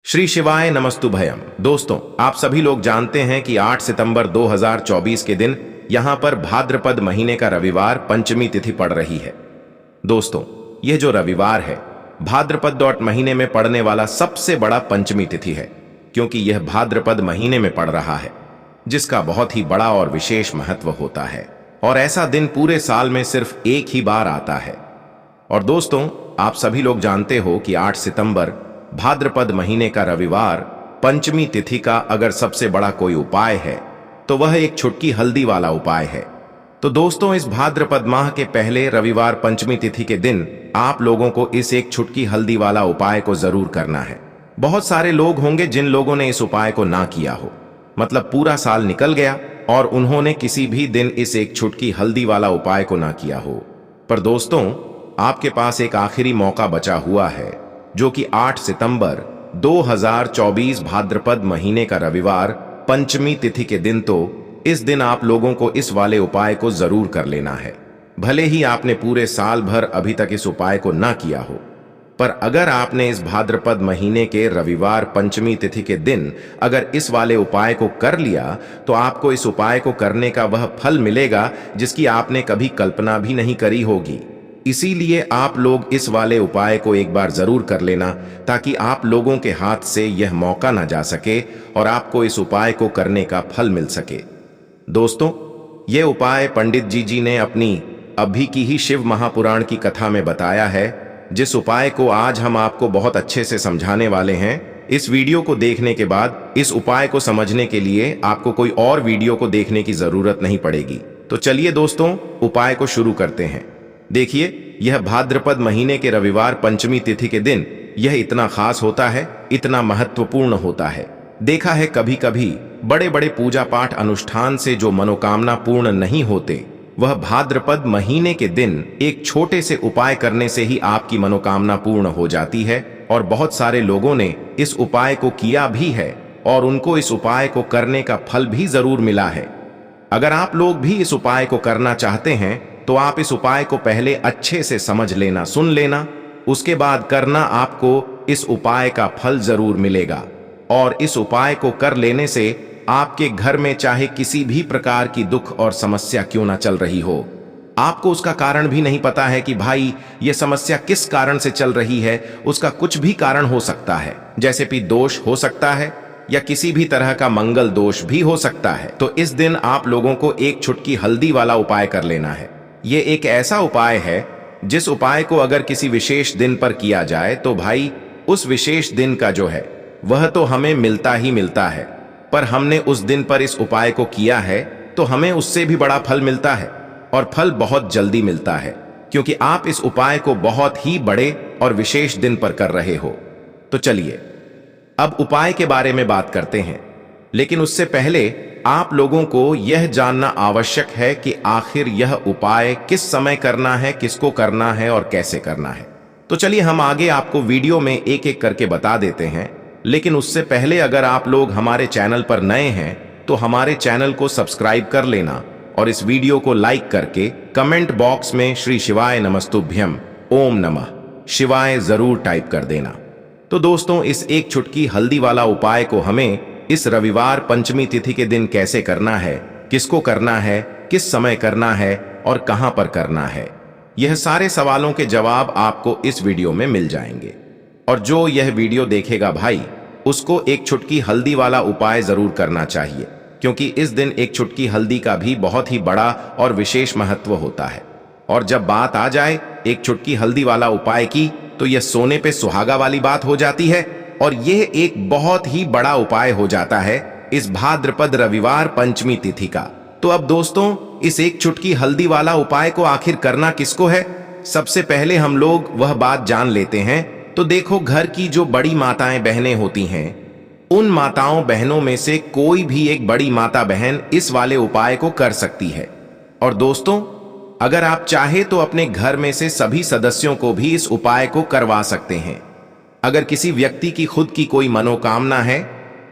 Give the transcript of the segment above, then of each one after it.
श्री शिवाय नमस्तुभयम। दोस्तों, आप सभी लोग जानते हैं कि 8 सितंबर 2024 के दिन यहां पर भाद्रपद महीने का रविवार पंचमी तिथि पड़ रही है। दोस्तों, यह जो रविवार है भाद्रपद महीने में पड़ने वाला सबसे बड़ा पंचमी तिथि है, क्योंकि यह भाद्रपद महीने में पड़ रहा है, जिसका बहुत ही बड़ा और विशेष महत्व होता है। और ऐसा दिन पूरे साल में सिर्फ एक ही बार आता है। और दोस्तों, आप सभी लोग जानते हो कि 8 सितंबर भाद्रपद महीने का रविवार पंचमी तिथि का अगर सबसे बड़ा कोई उपाय है तो वह एक छुटकी हल्दी वाला उपाय है। तो दोस्तों, इस भाद्रपद माह के पहले रविवार पंचमी तिथि के दिन आप लोगों को इस एक छुटकी हल्दी वाला उपाय को जरूर करना है। बहुत सारे लोग होंगे जिन लोगों ने इस उपाय को ना किया हो, मतलब पूरा साल निकल गया और उन्होंने किसी भी दिन इस एक छुटकी हल्दी वाला उपाय को ना किया हो। पर दोस्तों, आपके पास एक आखिरी मौका बचा हुआ है, जो कि 8 सितंबर 2024 भाद्रपद महीने का रविवार पंचमी तिथि के दिन। तो इस दिन आप लोगों को इस वाले उपाय को जरूर कर लेना है। भले ही आपने पूरे साल भर अभी तक इस उपाय को ना किया हो, पर अगर आपने इस भाद्रपद महीने के रविवार पंचमी तिथि के दिन अगर इस वाले उपाय को कर लिया तो आपको इस उपाय को करने का वह फल मिलेगा जिसकी आपने कभी कल्पना भी नहीं करी होगी। इसीलिए आप लोग इस वाले उपाय को एक बार जरूर कर लेना, ताकि आप लोगों के हाथ से यह मौका ना जा सके और आपको इस उपाय को करने का फल मिल सके। दोस्तों, यह उपाय पंडित जी ने अपनी अभी की ही शिव महापुराण की कथा में बताया है, जिस उपाय को आज हम आपको बहुत अच्छे से समझाने वाले हैं। इस वीडियो को देखने के बाद इस उपाय को समझने के लिए आपको कोई और वीडियो को देखने की जरूरत नहीं पड़ेगी। तो चलिए दोस्तों, उपाय को शुरू करते हैं। देखिए, यह भाद्रपद महीने के रविवार पंचमी तिथि के दिन यह इतना खास होता है, इतना महत्वपूर्ण होता है। देखा है कभी कभी बड़े बड़े पूजा पाठ अनुष्ठान से जो मनोकामना पूर्ण नहीं होते, वह भाद्रपद महीने के दिन एक छोटे से उपाय करने से ही आपकी मनोकामना पूर्ण हो जाती है। और बहुत सारे लोगों ने इस उपाय को किया भी है और उनको इस उपाय को करने का फल भी जरूर मिला है। अगर आप लोग भी इस उपाय को करना चाहते हैं तो आप इस उपाय को पहले अच्छे से समझ लेना, सुन लेना, उसके बाद करना। आपको इस उपाय का फल जरूर मिलेगा। और इस उपाय को कर लेने से आपके घर में चाहे किसी भी प्रकार की दुख और समस्या क्यों ना चल रही हो, आपको उसका कारण भी नहीं पता है कि भाई यह समस्या किस कारण से चल रही है, उसका कुछ भी कारण हो सकता है, जैसे कि दोष हो सकता है या किसी भी तरह का मंगल दोष भी हो सकता है। तो इस दिन आप लोगों को एक छुटकी हल्दी वाला उपाय कर लेना है। ये एक ऐसा उपाय है जिस उपाय को अगर किसी विशेष दिन पर किया जाए तो भाई उस विशेष दिन का जो है वह तो हमें मिलता ही मिलता है, पर हमने उस दिन पर इस उपाय को किया है तो हमें उससे भी बड़ा फल मिलता है, और फल बहुत जल्दी मिलता है, क्योंकि आप इस उपाय को बहुत ही बड़े और विशेष दिन पर कर रहे हो। तो चलिए अब उपाय के बारे में बात करते हैं, लेकिन उससे पहले आप लोगों को यह जानना आवश्यक है कि आखिर यह उपाय किस समय करना है, किसको करना है और कैसे करना है। तो चलिए हम आगे आपको वीडियो में एक एक करके बता देते हैं। लेकिन उससे पहले अगर आप लोग हमारे चैनल पर नए हैं तो हमारे चैनल को सब्सक्राइब कर लेना और इस वीडियो को लाइक करके कमेंट बॉक्स में श्री शिवाय नमस्तुभ्यम ओम नमः शिवाय जरूर टाइप कर देना। तो दोस्तों, इस एक छुटकी हल्दी वाला उपाय को हमें इस रविवार पंचमी तिथि के दिन कैसे करना है, किसको करना है, किस समय करना है और कहां पर करना है, यह सारे सवालों के जवाब आपको इस वीडियो में मिल जाएंगे। और जो यह वीडियो देखेगा भाई, उसको एक छुटकी हल्दी वाला उपाय जरूर करना चाहिए, क्योंकि इस दिन एक छुटकी हल्दी का भी बहुत ही बड़ा और विशेष महत्व होता है। और जब बात आ जाए एक छुटकी हल्दी वाला उपाय की, तो यह सोने पे सुहागा वाली बात हो जाती है, और यह एक बहुत ही बड़ा उपाय हो जाता है इस भाद्रपद रविवार पंचमी तिथि का। तो अब दोस्तों, इस एक छुटकी हल्दी वाला उपाय को आखिर करना किसको है, सबसे पहले हम लोग वह बात जान लेते हैं। तो देखो, घर की जो बड़ी माताएं बहनें होती हैं, उन माताओं बहनों में से कोई भी एक बड़ी माता बहन इस वाले उपाय को कर सकती है। और दोस्तों, अगर आप चाहे तो अपने घर में से सभी सदस्यों को भी इस उपाय को करवा सकते हैं। अगर किसी व्यक्ति की खुद की कोई मनोकामना है,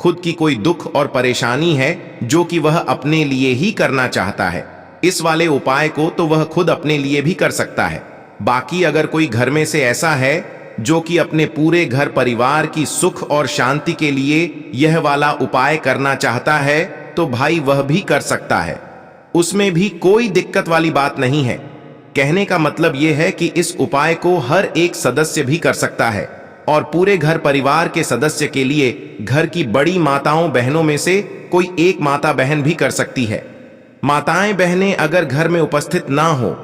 खुद की कोई दुख और परेशानी है जो कि वह अपने लिए ही करना चाहता है, इस वाले उपाय को तो वह खुद अपने लिए भी कर सकता है। बाकी अगर कोई घर में से ऐसा है जो कि अपने पूरे घर परिवार की सुख और शांति के लिए यह वाला उपाय करना चाहता है तो भाई वह भी कर सकता है, उसमें भी कोई दिक्कत वाली बात नहीं है। कहने का मतलब यह है कि इस उपाय को हर एक सदस्य भी कर सकता है और पूरे घर परिवार के सदस्य के लिए घर की बड़ी माताओं बहनों में से कोई एक माता बहन भी कर सकती है। माताएं बहनें अगर घर में उपस्थित ना हो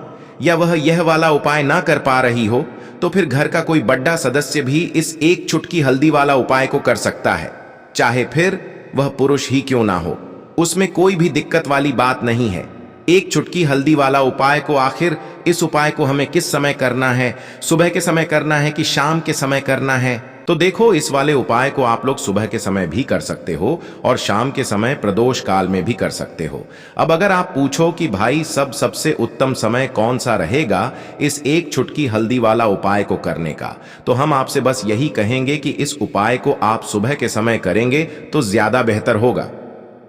या वह यह वाला उपाय ना कर पा रही हो तो फिर घर का कोई बड़ा सदस्य भी इस एक चुटकी हल्दी वाला उपाय को कर सकता है, चाहे फिर वह पुरुष ही क्यों ना हो, उसमें कोई भी दिक्कत वाली बात नहीं है। एक चुटकी हल्दी वाला उपाय को आखिर इस उपाय को हमें किस समय करना है, सुबह के समय करना है कि शाम के समय करना है? तो देखो, इस वाले उपाय को आप लोग सुबह के समय भी कर सकते हो और शाम के समय प्रदोष काल में भी कर सकते हो। अब अगर आप पूछो कि भाई सबसे उत्तम समय कौन सा रहेगा इस एक चुटकी हल्दी वाला उपाय को करने का, तो हम आपसे बस यही कहेंगे कि इस उपाय को आप सुबह के समय करेंगे तो ज्यादा बेहतर होगा।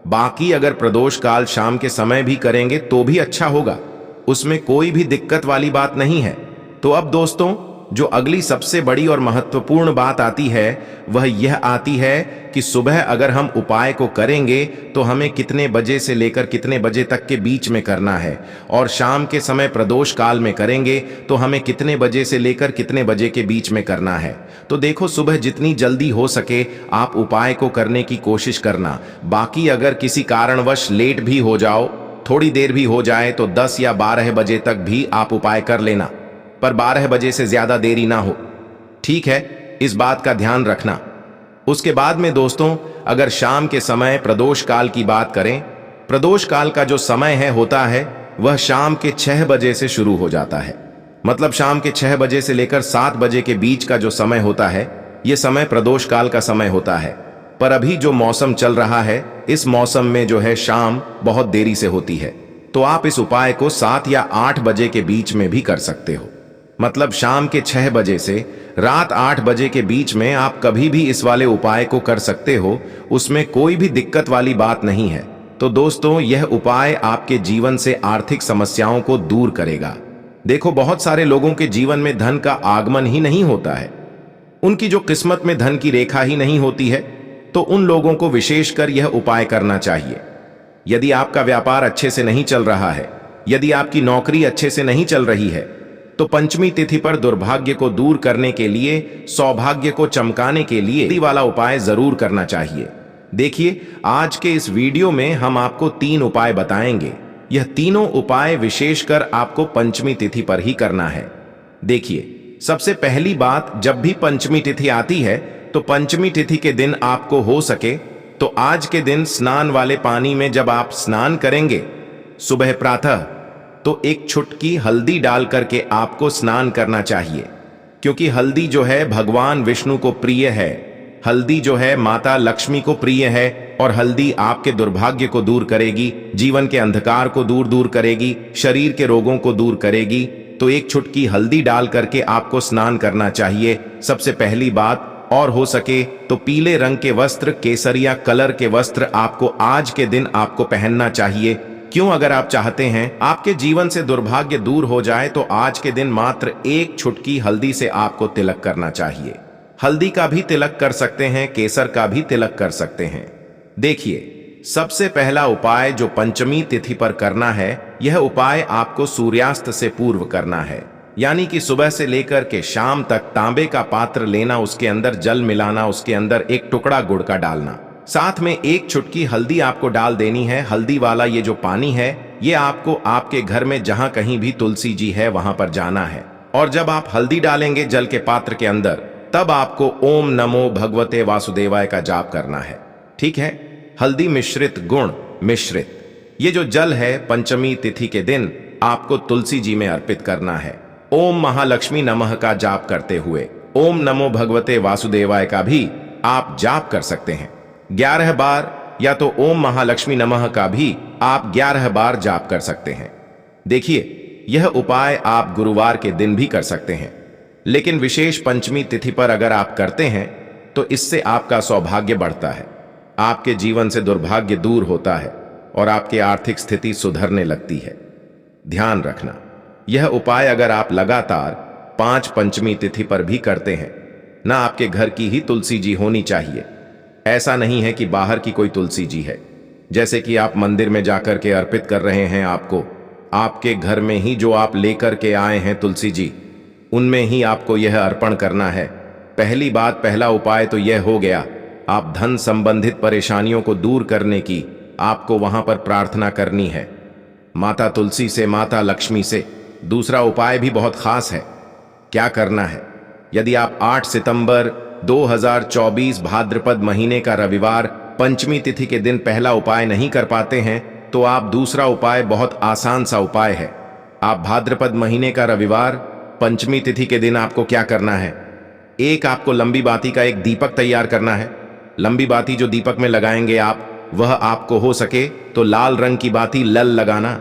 बाकी अगर प्रदोष काल शाम के समय भी करेंगे तो भी अच्छा होगा, उसमें कोई भी दिक्कत वाली बात नहीं है। तो अब दोस्तों, जो अगली सबसे बड़ी और महत्वपूर्ण बात आती है वह यह आती है कि सुबह अगर हम उपाय को करेंगे तो हमें कितने बजे से लेकर कितने बजे तक के बीच में करना है, और शाम के समय प्रदोष काल में करेंगे तो हमें कितने बजे से लेकर कितने बजे के बीच में करना है। तो देखो, सुबह जितनी जल्दी हो सके आप उपाय को करने की कोशिश करना। बाकी अगर किसी कारणवश लेट भी हो जाओ, थोड़ी देर भी हो जाए, तो 10 या 12 बजे तक भी आप उपाय कर लेना, पर 12 बजे से ज्यादा देरी ना हो, ठीक है? इस बात का ध्यान रखना। उसके बाद में दोस्तों, अगर शाम के समय प्रदोष काल की बात करें, प्रदोष काल का जो समय होता है वह शाम के 6 बजे से शुरू हो जाता है। मतलब शाम के 6 बजे से लेकर 7 बजे के बीच का जो समय होता है, यह समय प्रदोष काल का समय होता है। पर अभी जो मौसम चल रहा है, इस मौसम में जो है शाम बहुत देरी से होती है, तो आप इस उपाय को 7 या 8 बजे के बीच में भी कर सकते हो। मतलब शाम के 6 बजे से रात 8 बजे के बीच में आप कभी भी इस वाले उपाय को कर सकते हो, उसमें कोई भी दिक्कत वाली बात नहीं है। तो दोस्तों, यह उपाय आपके जीवन से आर्थिक समस्याओं को दूर करेगा। देखो, बहुत सारे लोगों के जीवन में धन का आगमन ही नहीं होता है, उनकी जो किस्मत में धन की रेखा ही नहीं होती है, तो उन लोगों को विशेषकर यह उपाय करना चाहिए। यदि आपका व्यापार अच्छे से नहीं चल रहा है, यदि आपकी नौकरी अच्छे से नहीं चल रही है, तो पंचमी तिथि पर दुर्भाग्य को दूर करने के लिए, सौभाग्य को चमकाने के लिए ये वाला उपाय जरूर करना चाहिए। देखिए, आज के इस वीडियो में हम आपको 3 उपाय बताएंगे। यह तीनों उपाय विशेषकर आपको पंचमी तिथि पर ही करना है। देखिए, सबसे पहली बात, जब भी पंचमी तिथि आती है तो पंचमी तिथि के दिन आपको हो सके तो आज के दिन स्नान वाले पानी में जब आप स्नान करेंगे सुबह प्रातः, तो एक चुटकी हल्दी डाल करके आपको स्नान करना चाहिए, क्योंकि हल्दी जो है भगवान विष्णु को प्रिय है, हल्दी जो है माता लक्ष्मी को प्रिय है, और हल्दी आपके दुर्भाग्य को दूर करेगी, जीवन के अंधकार को दूर करेगी, शरीर के रोगों को दूर करेगी। तो एक चुटकी हल्दी डाल करके आपको स्नान करना चाहिए, सबसे पहली बात। और हो सके तो पीले रंग के वस्त्र, केसरिया कलर के वस्त्र आपको आज के दिन आपको पहनना चाहिए। क्यों? अगर आप चाहते हैं आपके जीवन से दुर्भाग्य दूर हो जाए तो आज के दिन मात्र एक चुटकी हल्दी से आपको तिलक करना चाहिए। हल्दी का भी तिलक कर सकते हैं, केसर का भी तिलक कर सकते हैं। देखिए, सबसे पहला उपाय जो पंचमी तिथि पर करना है, यह उपाय आपको सूर्यास्त से पूर्व करना है, यानी कि सुबह से लेकर के शाम तक तांबे का पात्र लेना, उसके अंदर जल मिलाना, उसके अंदर एक टुकड़ा गुड़ का डालना, साथ में एक चुटकी हल्दी आपको डाल देनी है। हल्दी वाला ये जो पानी है, ये आपको आपके घर में जहां कहीं भी तुलसी जी है वहां पर जाना है, और जब आप हल्दी डालेंगे जल के पात्र के अंदर, तब आपको ओम नमो भगवते वासुदेवाय का जाप करना है, ठीक है? हल्दी मिश्रित गुण मिश्रित ये जो जल है पंचमी तिथि के दिन आपको तुलसी जी में अर्पित करना है। ओम महालक्ष्मी नमः का जाप करते हुए ओम नमो भगवते वासुदेवाय का भी आप जाप कर सकते हैं 11 बार, या तो ओम महालक्ष्मी नमः का भी आप 11 बार जाप कर सकते हैं। देखिए, यह उपाय आप गुरुवार के दिन भी कर सकते हैं, लेकिन विशेष पंचमी तिथि पर अगर आप करते हैं तो इससे आपका सौभाग्य बढ़ता है, आपके जीवन से दुर्भाग्य दूर होता है और आपकी आर्थिक स्थिति सुधरने लगती है। ध्यान रखना, यह उपाय अगर आप लगातार 5 पंचमी तिथि पर भी करते हैं। ना आपके घर की ही तुलसी जी होनी चाहिए। ऐसा नहीं है कि बाहर की कोई तुलसी जी है, जैसे कि आप मंदिर में जाकर के अर्पित कर रहे हैं। आपके घर में ही जो आप लेकर के आए हैं तुलसी जी, उनमें ही आपको यह अर्पण करना है। पहली बात, पहला उपाय तो यह हो गया, आप धन संबंधित परेशानियों को दूर करने की आपको वहां पर प्रार्थना करनी है, माता तुलसी से, माता लक्ष्मी से। दूसरा उपाय भी बहुत खास है। क्या करना है? यदि आप 8 सितंबर 2024 भाद्रपद महीने का रविवार पंचमी तिथि के दिन पहला उपाय नहीं कर पाते हैं, तो आप दूसरा उपाय, बहुत आसान सा उपाय है। आप भाद्रपद महीने का रविवार पंचमी तिथि के दिन आपको क्या करना है? एक, आपको लंबी बाती का एक दीपक तैयार करना है। लंबी बाती जो दीपक में लगाएंगे आप, वह आपको हो सके तो लाल रंग की बाती लल लगाना,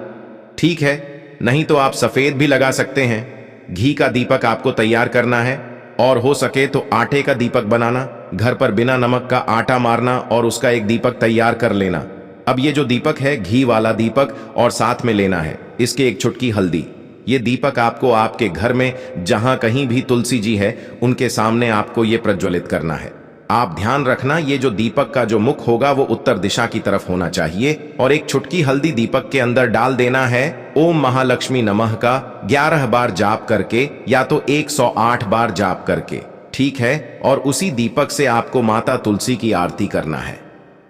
ठीक है? नहीं तो आप सफेद भी लगा सकते हैं। घी का दीपक आपको तैयार करना है, और हो सके तो आटे का दीपक बनाना। घर पर बिना नमक का आटा मारना और उसका एक दीपक तैयार कर लेना। अब ये जो दीपक है, घी वाला दीपक, और साथ में लेना है इसके एक चुटकी हल्दी। ये दीपक आपको आपके घर में जहां कहीं भी तुलसी जी है, उनके सामने आपको ये प्रज्वलित करना है। आप ध्यान रखना, ये जो दीपक का जो मुख होगा वो उत्तर दिशा की तरफ होना चाहिए, और एक चुटकी हल्दी दीपक के अंदर डाल देना है। ओम महालक्ष्मी नमः का 11 बार जाप करके, या तो 108 बार जाप करके, ठीक है? और उसी दीपक से आपको माता तुलसी की आरती करना है।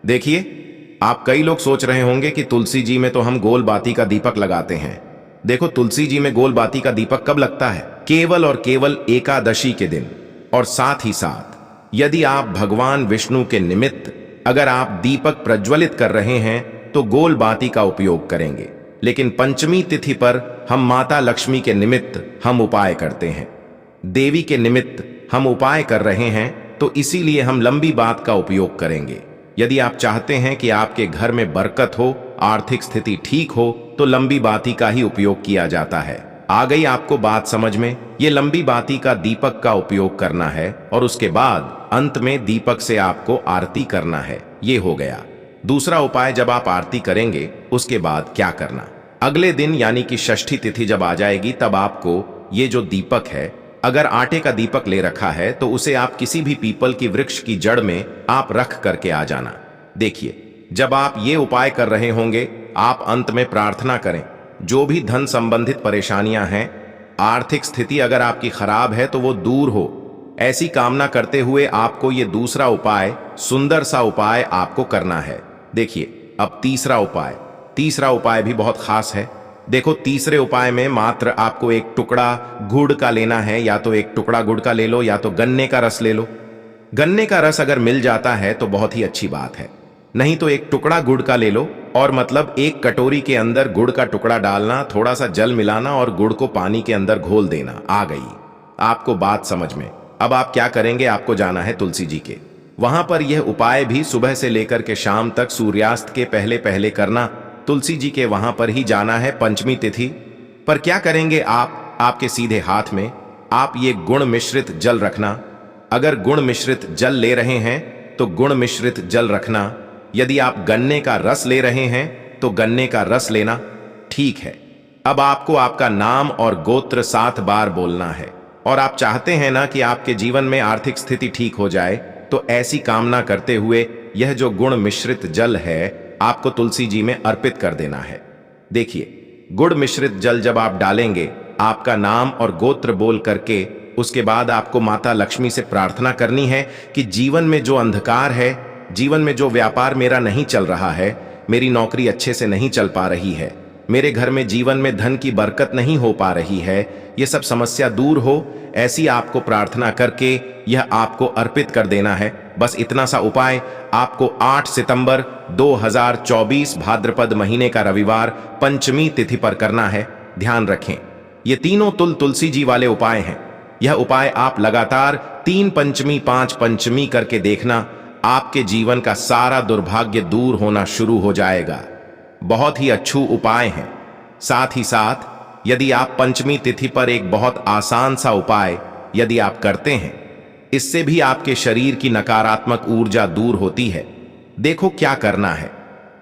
देखिए, आप कई लोग सोच रहे होंगे कि तुलसी जी में तो हम गोल बाती का दीपक लगाते हैं। देखो, तुलसी जी में गोल बाती का दीपक कब लगता है? केवल और केवल एकादशी के दिन। और साथ ही साथ यदि आप भगवान विष्णु के निमित्त अगर आप दीपक प्रज्वलित कर रहे हैं, तो गोल बाती का उपयोग करेंगे। लेकिन पंचमी तिथि पर हम माता लक्ष्मी के निमित्त हम उपाय करते हैं, देवी के निमित्त हम उपाय कर रहे हैं, तो इसीलिए हम लंबी बात का उपयोग करेंगे। यदि आप चाहते हैं कि आपके घर में बरकत हो, आर्थिक स्थिति ठीक हो, तो लंबी बाती का ही उपयोग किया जाता है। आ गई आपको बात समझ में? ये लंबी बाती का दीपक का उपयोग करना है, और उसके बाद अंत में दीपक से आपको आरती करना है। ये हो गया दूसरा उपाय। जब आप आरती करेंगे, उसके बाद क्या करना? अगले दिन यानी कि षष्ठी तिथि जब आ जाएगी, तब आपको ये जो दीपक है, अगर आटे का दीपक ले रखा है, तो उसे आप किसी भी पीपल की वृक्ष की जड़ में आप रख करके आ जाना। देखिए, जब आप ये उपाय कर रहे होंगे, आप अंत में प्रार्थना करें, जो भी धन संबंधित परेशानियां हैं, आर्थिक स्थिति अगर आपकी खराब है तो वो दूर हो, ऐसी कामना करते हुए आपको ये दूसरा उपाय, सुंदर सा उपाय आपको करना है। देखिए, अब तीसरा उपाय भी बहुत खास है। देखो, तीसरे उपाय में मात्र आपको एक टुकड़ा गुड़ का लेना है, या तो एक टुकड़ा गुड़ का ले लो, या तो गन्ने का रस ले लो। गन्ने का रस अगर मिल जाता है तो बहुत ही अच्छी बात है, नहीं तो एक टुकड़ा गुड़ का ले लो, और मतलब एक कटोरी के अंदर गुड़ का टुकड़ा डालना, थोड़ा सा जल मिलाना और गुड़ को पानी के अंदर घोल देना। आ गई आपको बात समझ में? अब आप क्या करेंगे? आपको जाना है तुलसी जी के वहां पर। यह उपाय भी सुबह से लेकर के शाम तक, सूर्यास्त के पहले पहले करना। तुलसी जी के वहां पर ही जाना है पंचमी तिथि पर। क्या करेंगे आप? आपके सीधे हाथ में आप ये गुण मिश्रित जल रखना। अगर गुण मिश्रित जल ले रहे हैं तो गुण मिश्रित जल रखना। यदि आप गन्ने का रस ले रहे हैं तो गन्ने का रस लेना, ठीक है? अब आपको आपका नाम और गोत्र 7 बार बोलना है, और आप चाहते हैं ना कि आपके जीवन में आर्थिक स्थिति ठीक हो जाए, तो ऐसी कामना करते हुए यह जो गुण मिश्रित जल है आपको तुलसी जी में अर्पित कर देना है। देखिए, गुड़ मिश्रित जल जब आप डालेंगे, आपका नाम और गोत्र बोल करके, उसके बाद आपको माता लक्ष्मी से प्रार्थना करनी है कि जीवन में जो अंधकार है, जीवन में जो व्यापार मेरा नहीं चल रहा है, मेरी नौकरी अच्छे से नहीं चल पा रही है, मेरे घर में जीवन में धन की बरकत नहीं हो पा रही है, ये सब समस्या दूर हो, ऐसी आपको प्रार्थना करके यह आपको अर्पित कर देना है। बस इतना सा उपाय आपको 8 सितंबर 2024 भाद्रपद महीने का रविवार पंचमी तिथि पर करना है। ध्यान रखें, ये तीनों तुलसी जी वाले उपाय हैं। यह उपाय आप लगातार 3 पंचमी 5 पंचमी करके देखना, आपके जीवन का सारा दुर्भाग्य दूर होना शुरू हो जाएगा। बहुत ही अच्छे उपाय हैं। साथ ही साथ यदि आप पंचमी तिथि पर एक बहुत आसान सा उपाय यदि आप करते हैं, इससे भी आपके शरीर की नकारात्मक ऊर्जा दूर होती है। देखो क्या करना है,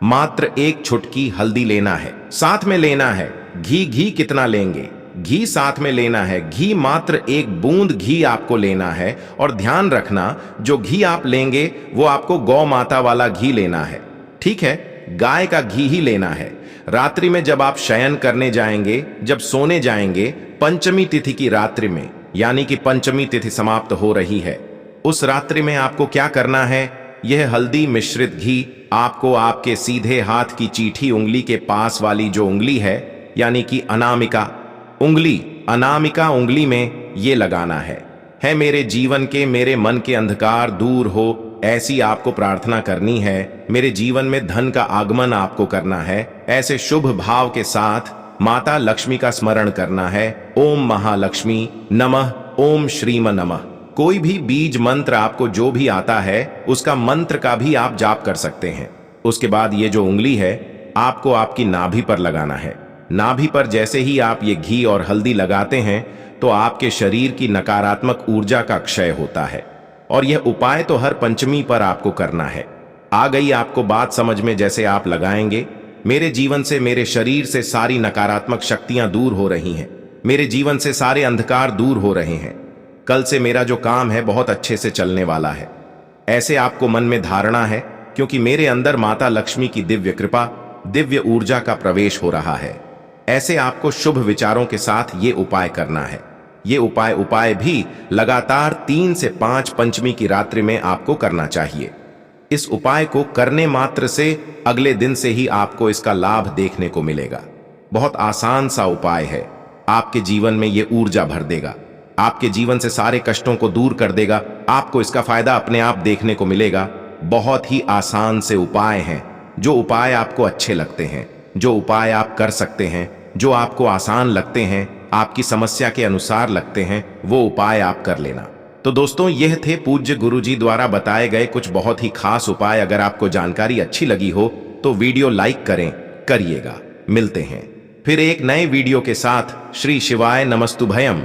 मात्र एक चुटकी हल्दी लेना है, साथ में लेना है घी। घी कितना लेंगे? घी साथ में लेना है। घी मात्र 1 बूंद घी आपको लेना है और ध्यान रखना जो घी आप लेंगे वो आपको गौ माता वाला घी लेना है, ठीक है? गाय का घी ही लेना है। रात्रि में जब आप शयन करने जाएंगे, जब सोने जाएंगे, पंचमी तिथि की रात्रि में, यानी कि पंचमी तिथि समाप्त हो रही है, उस रात्रि में आपको क्या करना है? यह हल्दी मिश्रित घी आपको आपके सीधे हाथ की चीठी उंगली के पास वाली जो उंगली है, यानी कि अनामिका उंगली में ये लगाना है मेरे जीवन के, मेरे मन के अंधकार दूर हो, ऐसी आपको प्रार्थना करनी है। मेरे जीवन में धन का आगमन आपको करना है, ऐसे शुभ भाव के साथ माता लक्ष्मी का स्मरण करना है। ओम महालक्ष्मी नमः, ओम श्रीम नमः। कोई भी बीज मंत्र आपको जो भी आता है उसका मंत्र का भी आप जाप कर सकते हैं। उसके बाद ये जो उंगली है आपको आपकी नाभि पर लगाना है। नाभि पर जैसे ही आप ये घी और हल्दी लगाते हैं तो आपके शरीर की नकारात्मक ऊर्जा का क्षय होता है। और यह उपाय तो हर पंचमी पर आपको करना है। आ गई आपको बात समझ में? जैसे आप लगाएंगे, मेरे जीवन से, मेरे शरीर से सारी नकारात्मक शक्तियां दूर हो रही हैं, मेरे जीवन से सारे अंधकार दूर हो रहे हैं, कल से मेरा जो काम है बहुत अच्छे से चलने वाला है, ऐसे आपको मन में धारणा है, क्योंकि मेरे अंदर माता लक्ष्मी की दिव्य कृपा, दिव्य ऊर्जा का प्रवेश हो रहा है। ऐसे आपको शुभ विचारों के साथ ये उपाय करना है। ये उपाय भी लगातार 3 से 5 पंचमी की रात्रि में आपको करना चाहिए। इस उपाय को करने मात्र से अगले दिन से ही आपको इसका लाभ देखने को मिलेगा। बहुत आसान सा उपाय है, आपके जीवन में ये ऊर्जा भर देगा, आपके जीवन से सारे कष्टों को दूर कर देगा। आपको इसका फायदा अपने आप देखने को मिलेगा। बहुत ही आसान से उपाय हैं। जो उपाय आपको अच्छे लगते हैं, जो उपाय आप कर सकते हैं, जो आपको आसान लगते हैं, आपकी समस्या के अनुसार लगते हैं, वो उपाय आप कर लेना। तो दोस्तों, यह थे पूज्य गुरुजी द्वारा बताए गए कुछ बहुत ही खास उपाय। अगर आपको जानकारी अच्छी लगी हो तो वीडियो लाइक करिएगा। मिलते हैं फिर एक नए वीडियो के साथ। श्री शिवाय नमस्तुभयम।